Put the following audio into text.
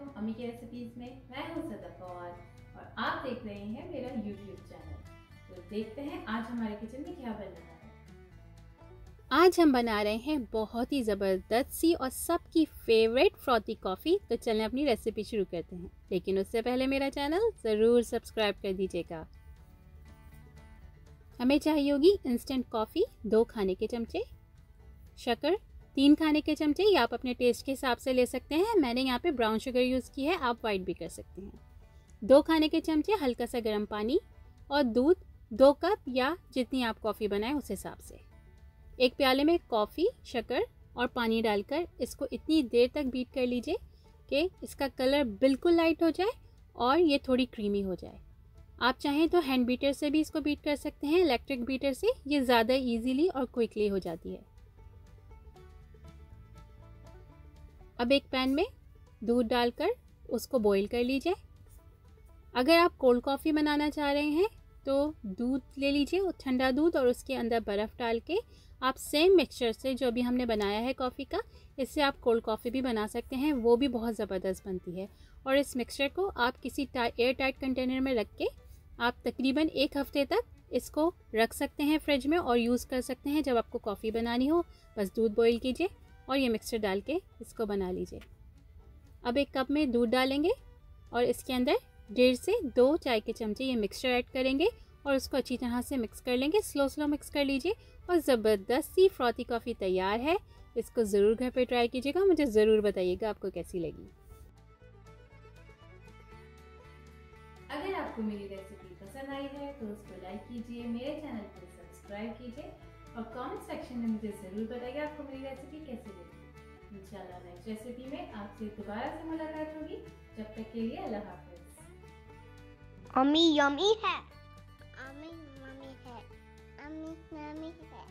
वालेकुम अम्मी की रेसिपीज में। मैं हूं सदफ़ा और आप देख रहे हैं मेरा यूट्यूब चैनल। तो देखते हैं आज हमारे किचन में क्या बन रहा है। आज हम बना रहे हैं बहुत ही ज़बरदस्त सी और सबकी फेवरेट फ्रॉथी कॉफ़ी। तो चलें अपनी रेसिपी शुरू करते हैं, लेकिन उससे पहले मेरा चैनल ज़रूर सब्सक्राइब कर दीजिएगा। हमें चाहिए होगी इंस्टेंट कॉफ़ी 2 खाने के चमचे, शक्कर 3 खाने के चमचे, या आप अपने टेस्ट के हिसाब से ले सकते हैं। मैंने यहाँ पे ब्राउन शुगर यूज़ की है, आप वाइट भी कर सकते हैं। 2 खाने के चमचे हल्का सा गर्म पानी और दूध 2 कप या जितनी आप कॉफ़ी बनाएं उस हिसाब से। एक प्याले में कॉफ़ी, शक्कर और पानी डालकर इसको इतनी देर तक बीट कर लीजिए कि इसका कलर बिल्कुल लाइट हो जाए और ये थोड़ी क्रीमी हो जाए। आप चाहें तो हैंड बीटर से भी इसको बीट कर सकते हैं, इलेक्ट्रिक बीटर से ये ज़्यादा इजीली और क्विकली हो जाती है। अब एक पैन में दूध डालकर उसको बॉईल कर लीजिए। अगर आप कोल्ड कॉफ़ी बनाना चाह रहे हैं तो दूध ले लीजिए, ठंडा दूध, और उसके अंदर बर्फ़ डाल के आप सेम मिक्सचर से जो अभी हमने बनाया है कॉफ़ी का, इससे आप कोल्ड कॉफ़ी भी बना सकते हैं, वो भी बहुत ज़बरदस्त बनती है। और इस मिक्सचर को आप किसी एयर टाइट कंटेनर में रख के आप तकरीबन 1 हफ़्ते तक इसको रख सकते हैं फ्रिज में और यूज़ कर सकते हैं। जब आपको कॉफ़ी बनानी हो बस दूध बॉईल कीजिए और ये मिक्सचर डाल के इसको बना लीजिए। अब एक कप में दूध डालेंगे और इसके अंदर 1.5 से 2 चाय के चमचे ये मिक्सचर ऐड करेंगे और उसको अच्छी तरह से मिक्स कर लेंगे। स्लो मिक्स कर लीजिए और ज़बरदस्त सी फ्रॉथी कॉफ़ी तैयार है। इसको ज़रूर घर पे ट्राई कीजिएगा, मुझे ज़रूर बताइएगा आपको कैसी लगी। अगर आपको मेरी रेसिपी पसंद आई है तो उसको लाइक कीजिए, मेरे चैनल को सब्सक्राइब कीजिए और कमेंट सेक्शन में मुझे ज़रूर बताइए आपको मेरी रेसिपी कैसी लगी। इंशाल्लाह नेक्स्ट रेसिपी में आपसे दोबारा से मुलाकात होगी। जब तक के लिए अल्लाह हाफ़िज़। अम्मी यम्मी है, अम्मी मम्मी है, अम्मी मम्मी है।